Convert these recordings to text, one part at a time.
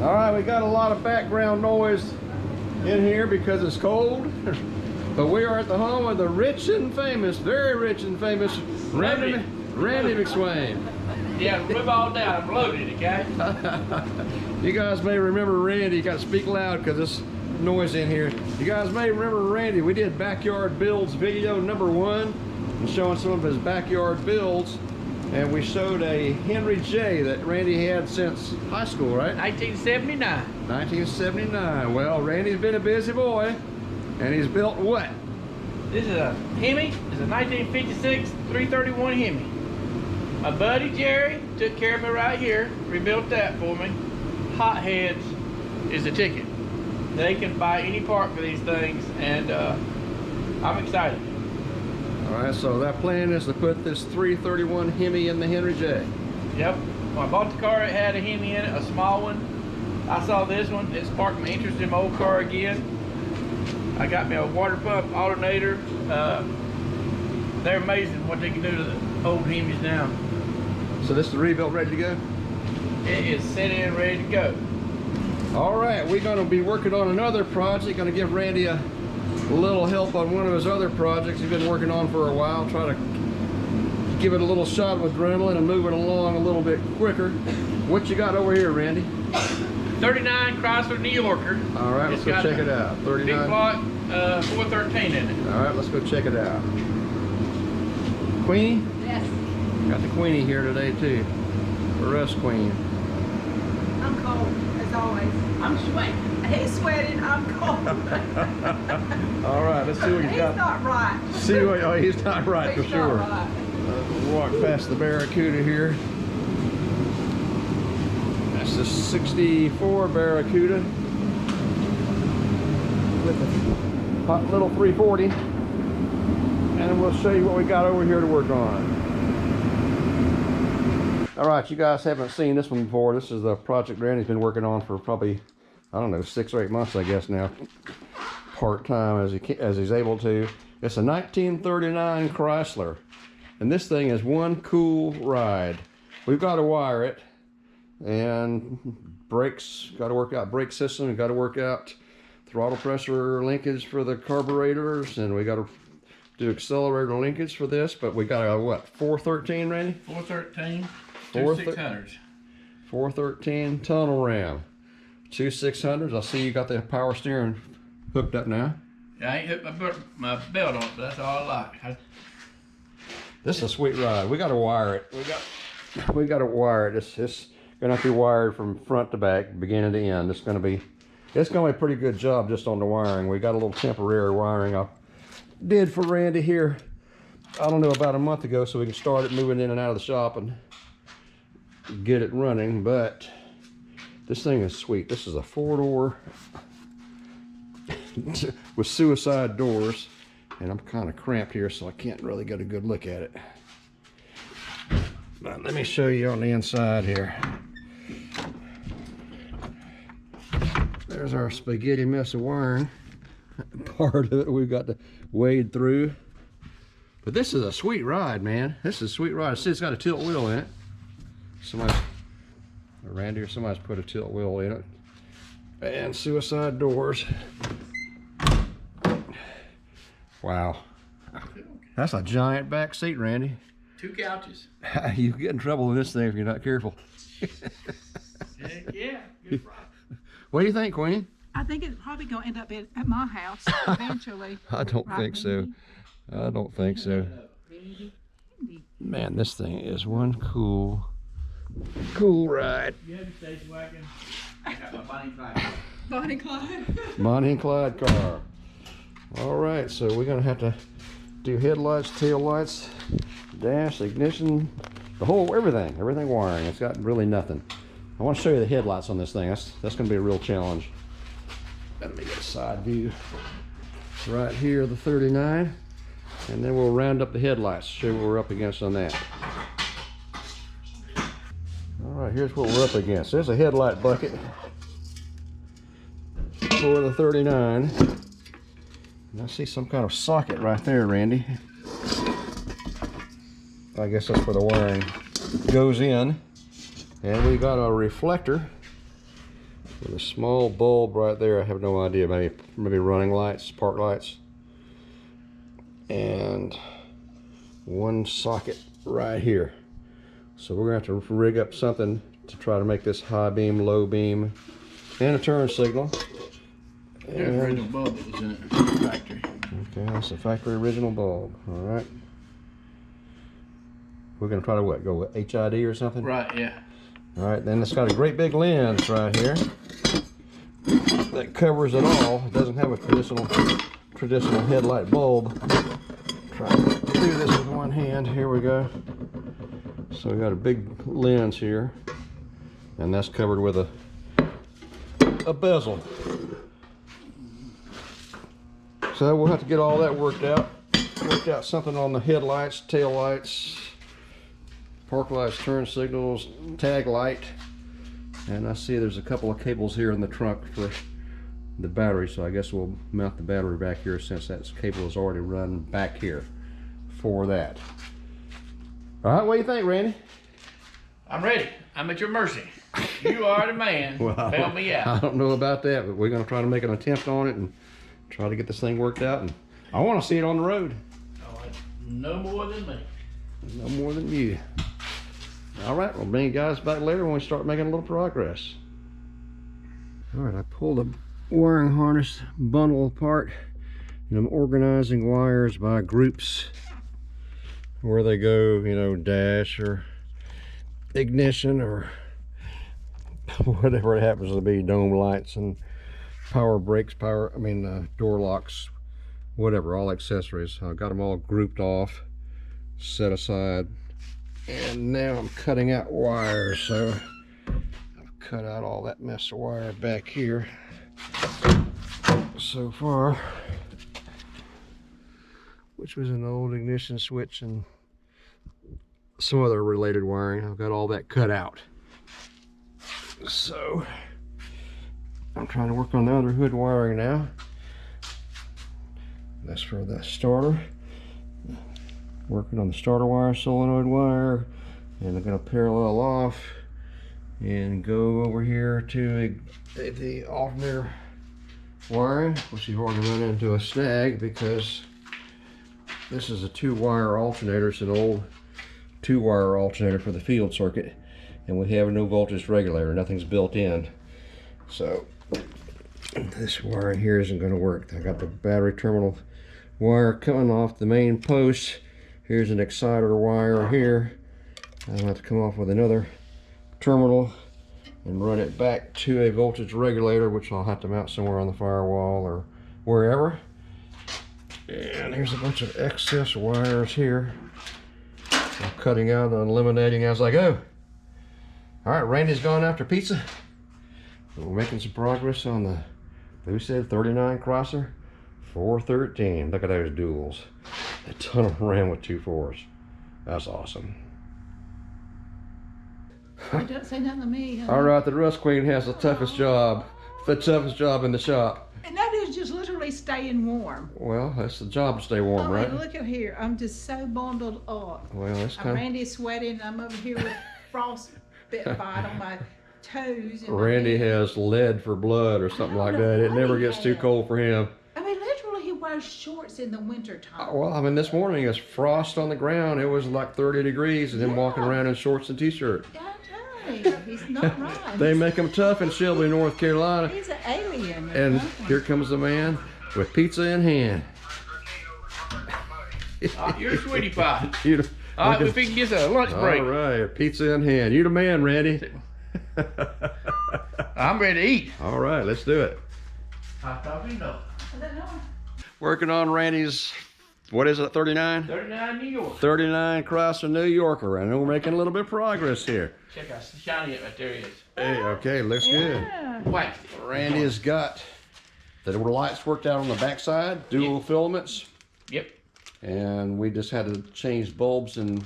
All right, we got a lot of background noise in here because it's cold, but we are at the home of the rich and famous, very rich and famous Randy McSwain. Yeah, move all down. I'm loaded, okay? You guys may remember Randy. You got to speak loud because there's noise in here. You guys may remember Randy. We did backyard builds video #1 and showing some of his backyard builds. And we showed a Henry J that Randy had since high school, right? 1979. 1979. Well, Randy's been a busy boy, and he's built what? This is a Hemi. It's a 1956 331 Hemi. My buddy Jerry took care of it right here, rebuilt that for me. Hotheads is the ticket. They can buy any part for these things, and I'm excited. All right, so that plan is to put this 331 Hemi in the Henry J. Yep. When I bought the car, it had a Hemi in it, a small one. I saw this one. It sparked my interest in my old car again. I got me a water pump alternator. They're amazing what they can do to the old Hemis now. So this is the rebuilt, ready to go? It is set in, ready to go. All right, we're going to be working on another project. Going to give Randy a little help on one of his other projects he's been working on for a while. Try to give it a little shot of adrenaline and move it along a little bit quicker. What you got over here, Randy? 39 Chrysler New Yorker. All right, let's go check it out. 39. Big block, 413 in it. All right, let's go check it out. Queenie? Yes. Got the Queenie here today too. For us, Queen. I'm cold, as always. I'm sweating. He's sweating, I'm cold. All right, let's see what he's got. He's not right. See what, oh, he's not right for He's sure. not right. We'll walk past the Barracuda here. That's the 64 Barracuda with a hot little 340. And we'll show you what we got over here to work on. All right, you guys haven't seen this one before. This is the project Randy's been working on for probably, I don't know, 6 or 8 months, I guess now, part-time as he's able to. It's a 1939 Chrysler, and this thing is one cool ride. We've got to wire it, and brakes, got to work out brake system, we've got to work out throttle pressure linkage for the carburetors, and we got to do accelerator linkage for this, but we got a, what, 413, Randy? 413, 2600s. 413 tunnel ram. 2600s. I see you got the power steering hooked up now. Yeah, I ain't hooked my belt on it, but that's all I like. This is a sweet ride. We got to wire it. We got to wire it. It's gonna have to be wired from front to back, beginning to end. It's gonna be a pretty good job just on the wiring. We got a little temporary wiring I did for Randy here, I don't know, about a month ago, so we can start it moving in and out of the shop and get it running. But this thing is sweet. This is a 4-door with suicide doors, and I'm kind of cramped here, so I can't really get a good look at it. But let me show you on the inside here. There's our spaghetti mess of wiring. Part of it we've got to wade through. But this is a sweet ride, man. This is a sweet ride. See, it's got a tilt wheel in it. Randy or somebody's put a tilt wheel in it. And suicide doors. Wow. That's a giant back seat, Randy. 2 couches. You get in trouble in this thing if you're not careful. Heck yeah, good ride. What do you think, Queen? I think it's probably going to end up at my house eventually. I don't think so. I don't think so. Man, this thing is one cool ride. You have a station wagon. I got my Bonnie and Clyde. Bonnie and Clyde. Bonnie and Clyde car. All right, so we're gonna have to do headlights, tail lights, dash, ignition, the whole everything wiring. It's got really nothing. I want to show you the headlights on this thing. That's gonna be a real challenge. Let me get a side view. Right here, the 39, and then we'll round up the headlights, show what we're up against on that. All right, here's what we're up against. There's a headlight bucket for the 39. And I see some kind of socket right there, Randy. I guess that's where the wiring goes in. And we got a reflector With a small bulb right there, I have no idea, maybe running lights, park lights. And one socket right here. So we're gonna have to rig up something to try to make this high beam, low beam, and a turn signal. There's the original bulb that was in it, factory. Okay, that's a factory original bulb. All right. We're gonna try to what? Go with HID or something? Right, yeah. All right, then it's got a great big lens right here that covers it all. It doesn't have a traditional headlight bulb. Try to do this with one hand. Here we go. So we got a big lens here, and that's covered with a bezel. So we'll have to get all that worked out. Worked out something on the headlights, tail lights, park lights, turn signals, tag light. And I see there's a couple of cables here in the trunk for the battery, so I guess we'll mount the battery back here since that cable is already run back here for that. All right, what do you think, Randy? I'm ready. I'm at your mercy. You are the man. Well, Bail me out. I don't know about that, but we're going to try to make an attempt on it and try to get this thing worked out. And I want to see it on the road. Oh, no more than me. No more than you. All right, we'll bring you guys back later when we start making a little progress. All right, I pulled the wiring harness bundle apart, and I'm organizing wires by groups, where they go, you know, dash or ignition or whatever it happens to be, dome lights and power brakes, door locks, whatever, all accessories. I got them all grouped off, set aside, and now I'm cutting out wires. So I've cut out all that mess of wire back here so far, which was an old ignition switch and some other related wiring. I've got all that cut out. So I'm trying to work on the other hood wiring now. That's for the starter. Working on the starter wire, solenoid wire, and I'm going to parallel off and go over here to the alternator wiring, which you've already run into a snag because this is a 2-wire alternator. It's an old 2-wire alternator for the field circuit, and we have no voltage regulator. Nothing's built in, so this wire here isn't going to work. I got the battery terminal wire coming off the main post. Here's an exciter wire here. I'll have to come off with another terminal and run it back to a voltage regulator, which I'll have to mount somewhere on the firewall or wherever. And here's a bunch of excess wires here. I'm cutting out and eliminating as I go. All right, Randy's gone after pizza. We're making some progress on the, who said 39 Chrysler 413. Look at those duals. A ton of them ran with 2.4s. That's awesome. Don't say nothing to me. Huh? All right, the Rust Queen has the toughest job. The toughest job in the shop. And that is just literally staying warm. Well, that's the job to stay warm, right? Look at here. I'm just so bundled up. Well, that's kind of... Randy's sweating. I'm over here with frostbite on my toes. And Randy has lead for blood or something like that. It never gets too cold for him. I mean, literally, he wears shorts in the winter time. Well, I mean, this morning it's frost on the ground. It was like 30 degrees, and him walking around in shorts and t-shirt. He's not right. They make him tough in Shelby, North Carolina. He's an alien. And here comes the man with pizza in hand. You're a sweetie pie. All right, we can get a lunch break. All right, pizza in hand. You the man, Randy. I'm ready to eat. All right, let's do it. Hot coffee, no. Working on Randy's, what is it, 39? 39 New York. 39 Chrysler New Yorker. I know we're making a little bit of progress here. Check out shiny it right there it is. Hey, okay, looks good. White. Randy has got the lights worked out on the backside, dual filaments. Yep. And we just had to change bulbs and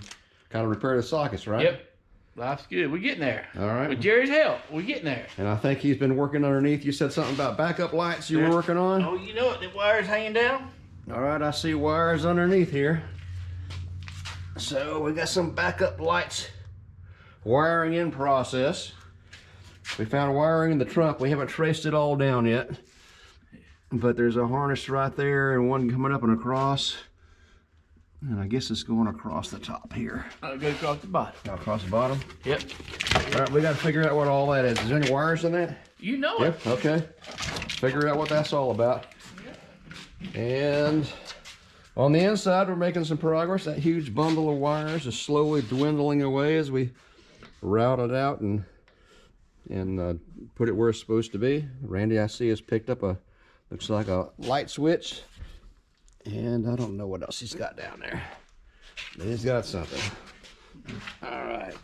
kind of repair the sockets, right? Yep. Life's good. We're getting there. All right. With Jerry's help, we're getting there. And I think he's been working underneath. You said something about backup lights you were working on? Oh, you know it. The wire's hanging down. All right, I see wires underneath here. So we got some backup lights wiring in process. We found wiring in the trunk. We haven't traced it all down yet. But there's a harness right there and one coming up and across. And I guess it's going across the top here. I'll go across the bottom. Across the bottom? Yep. All right, we got to figure out what all that is. Is there any wires in that? You know it. Yep, okay. Figure out what that's all about. And on the inside, we're making some progress. That huge bundle of wires is slowly dwindling away as we route it out and put it where it's supposed to be. Randy, I see, has picked up a, looks like a light switch. And I don't know what else he's got down there. But he's got something. All right.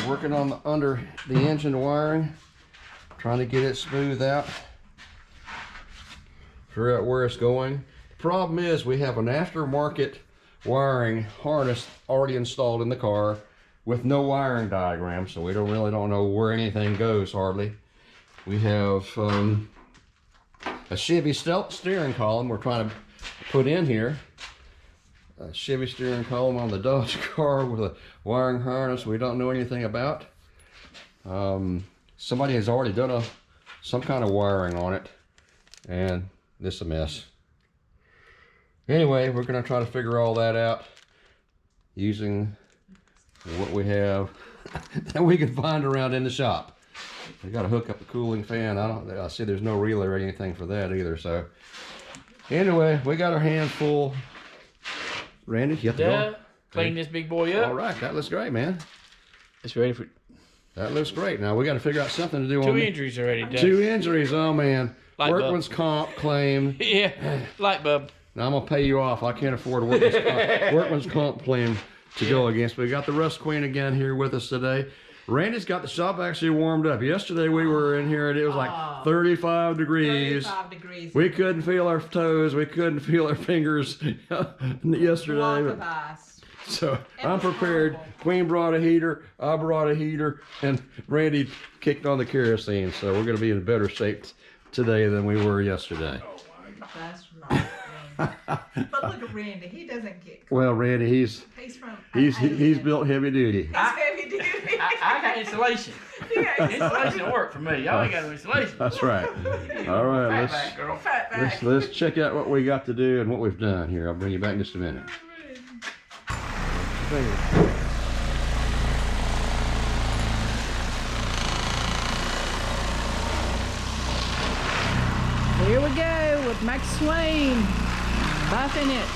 Working on the under the engine wiring, trying to get it smoothed out, figure out where it's going. Problem is, we have an aftermarket wiring harness already installed in the car with no wiring diagram, so we really don't know where anything goes hardly. We have a Chevy steering column we're trying to put in here. A Chevy steering column on the Dodge car with a wiring harness we don't know anything about. Somebody has already done some kind of wiring on it, and this is a mess. Anyway, we're going to try to figure all that out using what we have that we can find around in the shop. We got to hook up the cooling fan. I see there's no relay or anything for that either. So anyway, we got our hands full. Randy, you have to go. Clean this big boy up. All right, that looks great, man. It's ready for That looks great. Now we got to figure out something to do on 2 injuries already done. 2 injuries. Oh man, Light workman's comp claim. Yeah, light bulb. Now I'm gonna pay you off. I can't afford a workman's comp claim to go against. We got the Rust Queen again here with us today. Randy's got the shop actually warmed up. Yesterday we were in here and it was like 35 degrees. 35 degrees. We couldn't feel our toes. We couldn't feel our fingers yesterday. Block of ice. So I'm prepared. Queen brought a heater. I brought a heater. And Randy kicked on the kerosene. So we're going to be in better shape today than we were yesterday. That's right. But look at Randy. He doesn't kick. Well, Randy, he's built heavy duty. He's heavy duty. I got insulation. Insulation work for me. Y'all ain't got no insulation. That's right. All right, Fat back, girl. Fat back. let's check out what we got to do and what we've done here. I'll bring you back in just a minute. Here we go with Max Swain buffing it.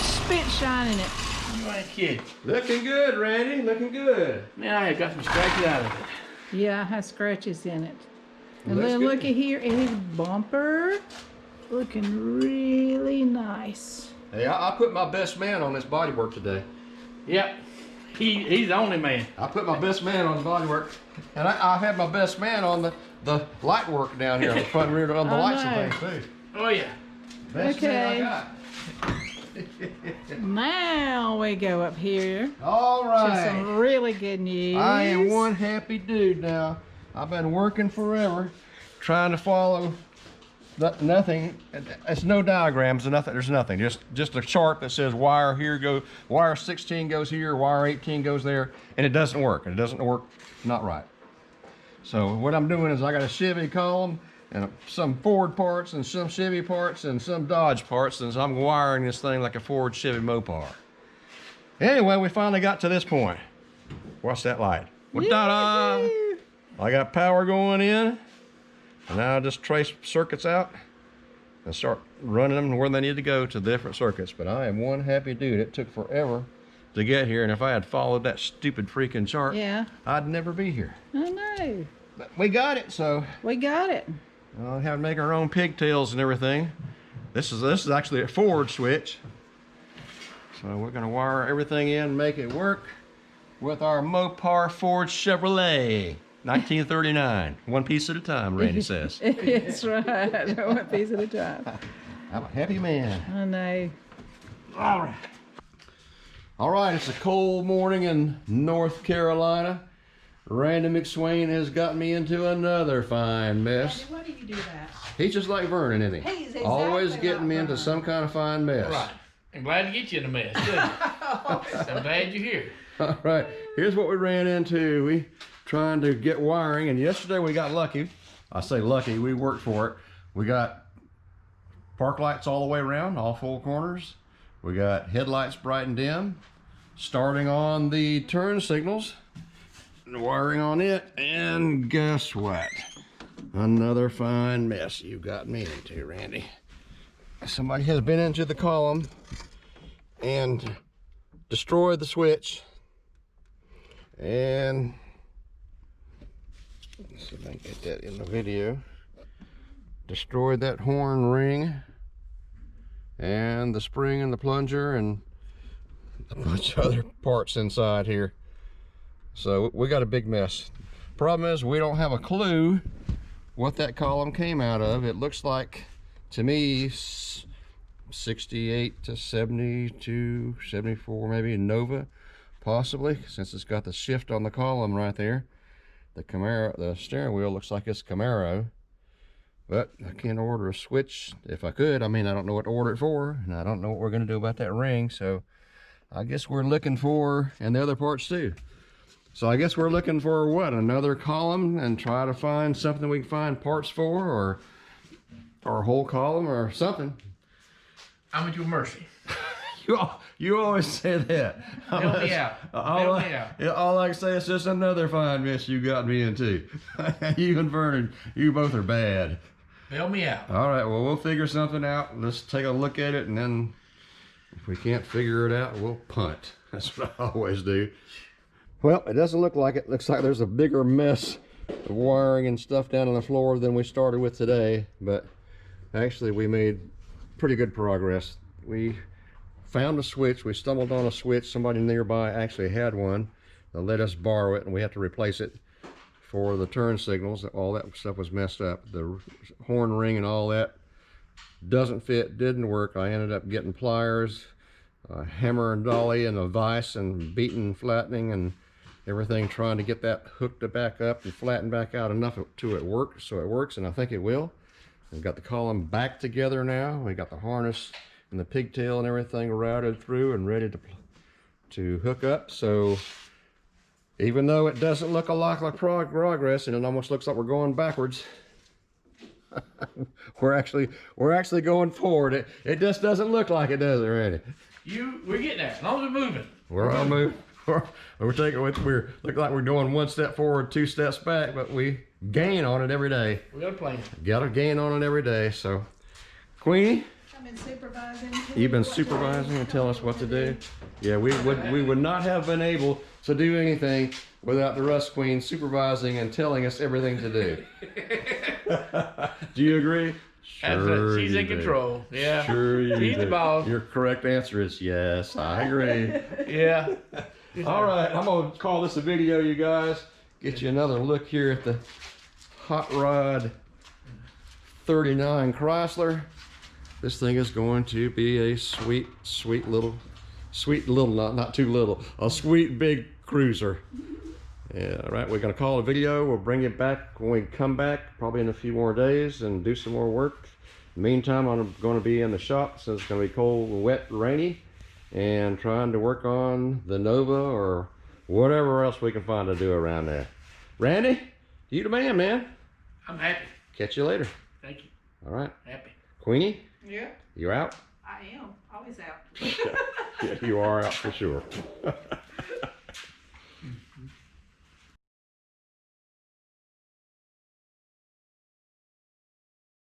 Spit shining it. You ain't kidding. Looking good, Randy. Looking good. Man, I got some scratches out of it. Yeah, it has scratches in it. And Looks then good. look at here, his bumper. Looking really nice. Hey, I put my best man on this bodywork today. Yep. He's the only man. I put my best man on the bodywork, and I had my best man on the light work down here on the front rear on the Oh, lights no. and things too. Oh yeah. Best man I got. Now we go up here All to right. some really good news. I am one happy dude now. I've been working forever, trying to follow nothing. It's no diagrams and nothing. There's nothing. Just a chart that says wire here go, wire 16 goes here, wire 18 goes there, and it doesn't work. It doesn't work, not right. So what I'm doing is I got a Chevy column and some Ford parts and some Chevy parts and some Dodge parts, and so I'm wiring this thing like a Ford Chevy Mopar. Anyway, we finally got to this point. Watch that light. Well, ta-da! I got power going in, and now I just trace circuits out and start running them where they need to go to the different circuits. But I am one happy dude. It took forever to get here, and if I had followed that stupid freaking chart, Yeah, I'd never be here. I know. But we got it, so We got it. I'll have to make our own pigtails and everything. This is actually a forward switch. So we're gonna wire everything in, make it work with our Mopar Ford Chevrolet, 1939. One piece at a time, Randy says. That's right. One piece at a time. I'm a happy man. I know. All right. All right, it's a cold morning in North Carolina. Randy McSwain has got me into another fine mess. Why do you do that? He's just like Vernon, isn't he? He's exactly Always like getting me into Vernon. some kind of fine mess. Right. I'm glad to get you in a mess. Good. I'm glad you're here. All right, here's what we ran into. We trying to get wiring, and yesterday we got lucky. I say lucky, we worked for it. We got park lights all the way around, all 4 corners. We got headlights bright and dim. Starting on the turn signals, wiring on it, and guess what? Another fine mess you got me into, Randy. Somebody has been into the column and destroyed the switch, and let's see if I can get that in the video. Destroyed that horn ring and the spring and the plunger and a bunch of other parts inside here. So we got a big mess. Problem is, we don't have a clue what that column came out of. It looks like, to me, 68 to 72, 74, maybe Nova, possibly, since it's got the shift on the column right there. The Camaro, the steering wheel looks like it's Camaro, but I can't order a switch. If I could, I mean, I don't know what to order it for, and I don't know what we're gonna do about that ring, so I guess we're looking for, and the other parts too. So I guess we're looking for what, another column, and try to find something we can find parts for, or a whole column or something. I'm at your mercy. You always say that. Help me out. Help me out. All I can say is just another fine mess you got me into. You and Vernon, you both are bad. Help me out. All right, well, we'll figure something out. Let's take a look at it, and then if we can't figure it out, we'll punt. That's what I always do. Well, it doesn't look like it. Looks like there's a bigger mess of wiring and stuff down on the floor than we started with today, but actually we made pretty good progress. We found a switch. We stumbled on a switch. Somebody nearby actually had one. They let us borrow it, and we have to replace it for the turn signals. All that stuff was messed up. The horn ring and all that doesn't fit, didn't work. I ended up getting pliers, a hammer and dolly, and a vise, and beating, flattening, and everything, trying to get that hooked back up and flattened back out enough to it work, so it works, and I think it will. We've got the column back together now. We got the harness and the pigtail and everything routed through and ready to hook up. So even though it doesn't look a lot like progress, and it almost looks like we're going backwards, we're actually going forward. It just doesn't look like it, does it, Randy? We're getting there. As long as we're moving. We're all moving. We're look like we're going 1 step forward, 2 steps back, but we gain on it every day. We got a plan. Got to gain on it every day. So, Queenie, I've been supervising. you've been supervising and telling us what to do. Yeah, we would not have been able to do anything without the Rust Queen supervising and telling us everything to do. Do you agree? Sure, she's in control. Yeah. Sure you She's do. the boss. Your correct answer is yes, I agree. Yeah. All right, I'm gonna call this a video, you guys. Get you another look here at the Hot Rod 39 Chrysler. This thing is going to be a sweet little, not too little, a sweet big cruiser. Yeah, all right, we're gonna call it a video. We'll bring it back when we come back, probably in a few more days, and do some more work. In the meantime, I'm gonna be in the shop, so it's gonna be cold, wet, rainy, and trying to work on the Nova or whatever else we can find to do around there. Randy, you the man. I'm happy. Catch you later. Thank you. All right. Happy. Queenie, Yeah, you're out? I am. Always out. Yeah, you are out for sure.